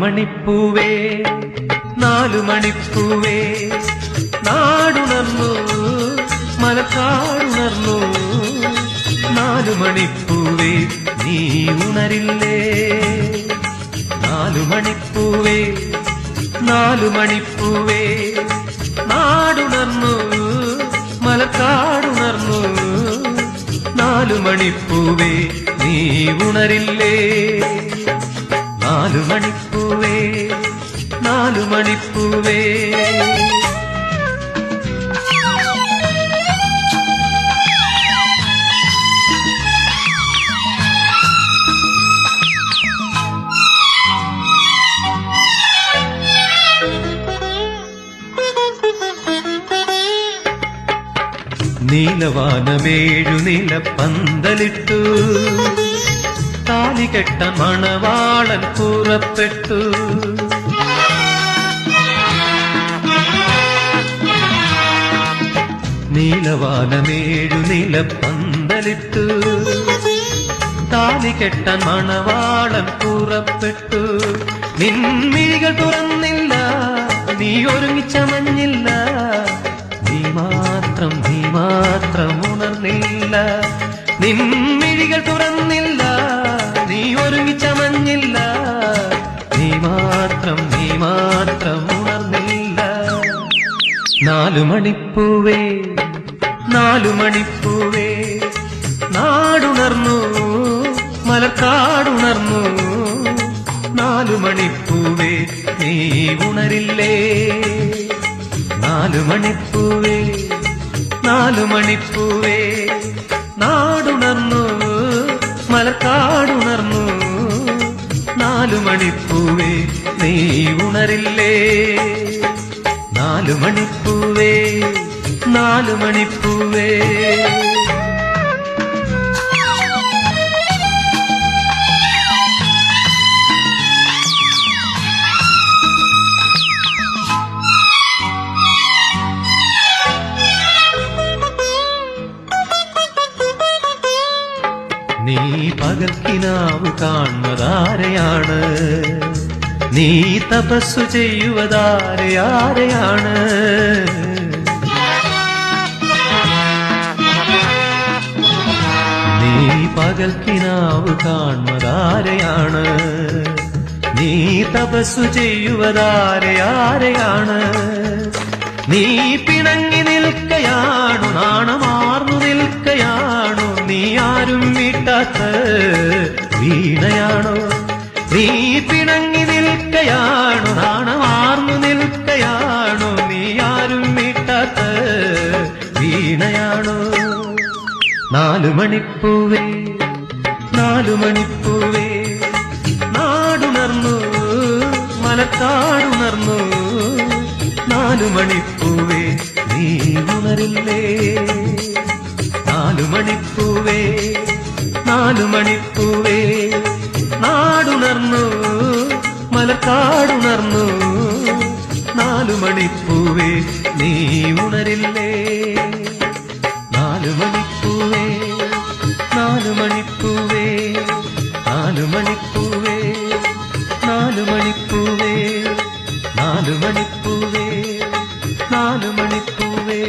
മണിപ്പൂവേ നാലുമണിപ്പൂവേ നാടുണർന്നു മലക്കാടുണർന്നു നാലുമണിപ്പൂവേ നീ ഉണരില്ലേ നാലുമണിപ്പൂവേ നാലുമണിപ്പൂവേ നാടുണർന്നു മലക്കാടുണർന്നു നാലുമണിപ്പൂവേ നീ ഉണരില്ലേ നാലുമണിപ്പൂവേ നാലുമണിപ്പൂവേ നീലവാനമേഴു നിലപ്പന്തലിട്ടു താലികെട്ട മണവാളൻ പുറപ്പെട്ടു നീലവാനമേഴു നിലപ്പന്തലിട്ടു താലികെട്ട മണവാളൻ പുറപ്പെട്ടു നിൻമിഴികൾ തുറന്നില്ല നീ ഒരുങ്ങിച്ചമഞ്ഞില്ല നീ മാത്രം ഉണർന്നില്ല നിൻമിഴികൾ തുറന്നില്ല നീ ഒരുങ്ങിച്ചമഞ്ഞില്ല നീ മാത്രം ഉണർന്നില്ല നാലുമണിപ്പൂവേ നാലുമണിപ്പൂവേ നാടുണർന്നു മലക്കാടുണർന്നു നാലുമണിപ്പൂവേ നീ ഉണരില്ലേ നാലുമണിപ്പൂവേ നാലുമണിപ്പൂവേ നാടുണർന്നു മലക്കാടുണർന്നു നാലുമണിപ്പൂവേ നീ ഉണരില്ലേ നാലുമണിപ്പൂവേ നാലുമണിപ്പൂവേ നീ പകൽക്കിനാവ് കാണുന്നതാരെയാണ് നീ തപസ്സു ചെയ്യുവതാരെയാരെയാണ് നീ പകൽക്കിനാവ് കാണുന്നതാരെയാണ് നീ തപസ്സു ചെയ്യുവതാരെയാരെയാണ് നീ പിണങ്ങി നിൽക്കയാണു നാണമാർന്നു നിൽക്കയാണു നീ ആരും വീട്ടാത്ത വീണയാണോ നീ പിണങ്ങി നിൽക്കയാണു നാണമാർന്നു നിൽക്കയാണു നീ ആരും വീട്ടാത്ത വീണയാണോ നാലുമണിപ്പൂവേ നാലുമണിപ്പൂവേ നാടുണർന്നു മലക്കാടുണർന്നു നാലുമണിപ്പൂവേ നീ ഉണരില്ലേ നാലുമണിപ്പൂവേ നാലുമണിപ്പൂവേ നാടുണർന്നു മലക്കാടുണർന്നു നാലുമണിപ്പൂവേ നീ ഉണരില്ലേ നാലുമണിപ്പൂവേ നാലുമണിപ്പൂവേ നാലുമണിപ്പൂവേ നാലുമണിപ്പൂവേ നാലുമണിപ്പൂവേ നാലുമണിപ്പൂവേ